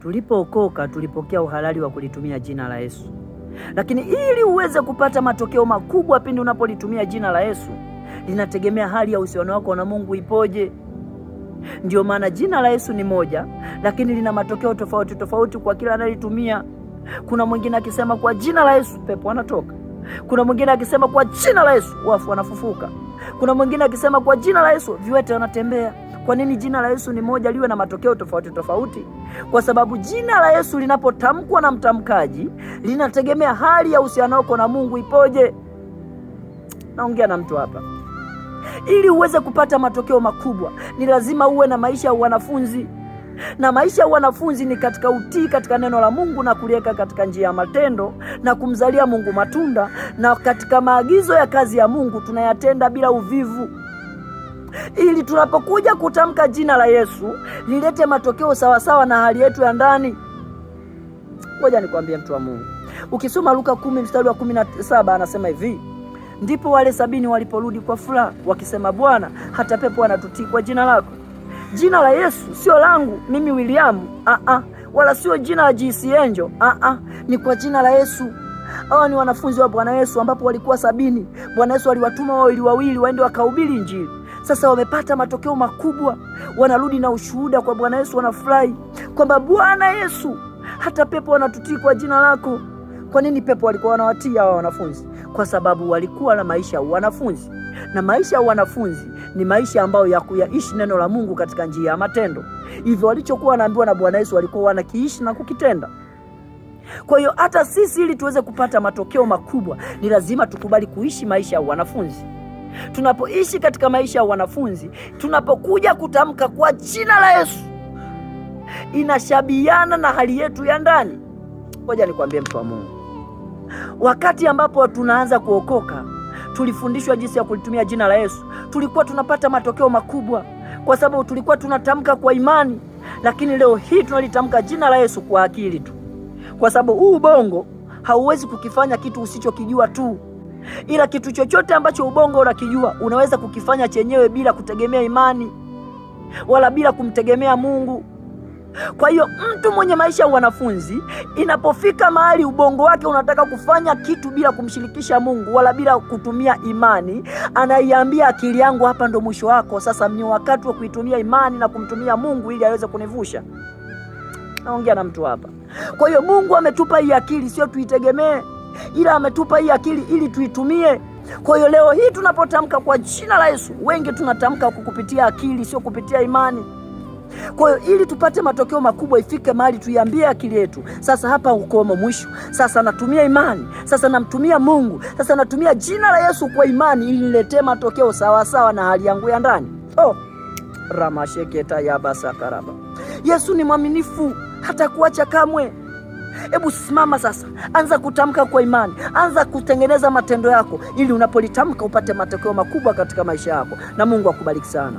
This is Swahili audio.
Tulipookoka tulipokea uhalali wa kulitumia jina la Yesu, lakini ili uweze kupata matokeo makubwa pindi unapolitumia jina la Yesu, linategemea hali ya uhusiano wako na Mungu ipoje. Ndio maana jina la Yesu ni moja, lakini lina matokeo tofauti tofauti kwa kila anayelitumia. Kuna mwingine akisema kwa jina la Yesu pepo wanatoka. Kuna mwingine akisema kwa jina la Yesu wafu wanafufuka. Kuna mwingine akisema kwa jina la Yesu viwete wanatembea. Kwa nini jina la Yesu ni moja liwe na matokeo tofauti tofauti? Kwa sababu jina la Yesu linapotamkwa na mtamkaji, linategemea hali ya uhusiano wako na Mungu ipoje. Naongea na mtu hapa. Ili uweze kupata matokeo makubwa, ni lazima uwe na maisha ya wanafunzi. Na maisha ya wanafunzi ni katika utii katika neno la Mungu na kuliweka katika njia ya matendo na kumzalia Mungu matunda, na katika maagizo ya kazi ya Mungu tunayatenda bila uvivu, ili tunapokuja kutamka jina la Yesu lilete matokeo sawasawa na hali yetu ya ndani. Ngoja nikwambie mtu wa Mungu, ukisoma Luka 10 mstari wa 17 anasema hivi: ndipo wale 70 waliporudi kwa furaha wakisema, Bwana, hata pepo wanatutii kwa jina lako. Jina la Yesu sio langu mimi William, wala sio jina la JC Angel, ni kwa jina la Yesu. Hawa ni wanafunzi wa Bwana Yesu ambapo walikuwa 70. Bwana Yesu aliwatuma wawili waende wakahubiri Injili. Sasa wamepata matokeo makubwa, wanarudi na ushuhuda kwa Bwana Yesu, wanafurahi kwamba Bwana Yesu, hata pepo wanatutii kwa jina lako. Kwa nini pepo walikuwa wanawatii hawa wanafunzi? Kwa sababu walikuwa na maisha ya wanafunzi, na maisha ya wanafunzi ni maisha ambayo ya kuyaishi neno la Mungu katika njia ya matendo. Hivyo walichokuwa wanaambiwa na Bwana Yesu walikuwa wanakiishi na kukitenda. Kwa hiyo hata sisi ili tuweze kupata matokeo makubwa, ni lazima tukubali kuishi maisha ya wanafunzi. Tunapoishi katika maisha ya wanafunzi, tunapokuja kutamka kwa jina la Yesu, inashabiana na hali yetu ya ndani. Ngoja nikwambie mtu wa Mungu, wakati ambapo tunaanza kuokoka, tulifundishwa jinsi ya kulitumia jina la Yesu. Tulikuwa tunapata matokeo makubwa kwa sababu tulikuwa tunatamka kwa imani, lakini leo hii tunalitamka jina la Yesu kwa akili tu, kwa sababu huu ubongo hauwezi kukifanya kitu usichokijua tu, ila kitu chochote ambacho ubongo unakijua unaweza kukifanya chenyewe bila kutegemea imani wala bila kumtegemea Mungu. Kwa hiyo mtu mwenye maisha ya wanafunzi, inapofika mahali ubongo wake unataka kufanya kitu bila kumshirikisha Mungu wala bila kutumia imani, anaiambia akili yangu, hapa ndo mwisho wako, sasa ni wakati wa kuitumia imani na kumtumia Mungu ili aweze kunivusha. Naongea na mtu hapa. Kwa hiyo Mungu ametupa hii akili sio tuitegemee, ila ametupa hii akili ili tuitumie. Kwa hiyo leo hii tunapotamka kwa jina la Yesu, wengi tunatamka kupitia akili sio kupitia imani. Kwa hiyo ili tupate matokeo makubwa, ifike mahali tuiambie akili yetu, sasa hapa ukomo mwisho, sasa natumia imani, sasa namtumia Mungu, sasa natumia jina la Yesu kwa imani ili niletee matokeo sawa sawa na hali yangu ya ndani. Ramasheketa yabasakaraba. Yesu ni mwaminifu, hata kuacha kamwe. Hebu simama sasa, anza kutamka kwa imani, anza kutengeneza matendo yako ili unapolitamka upate matokeo makubwa katika maisha yako, na Mungu akubariki sana.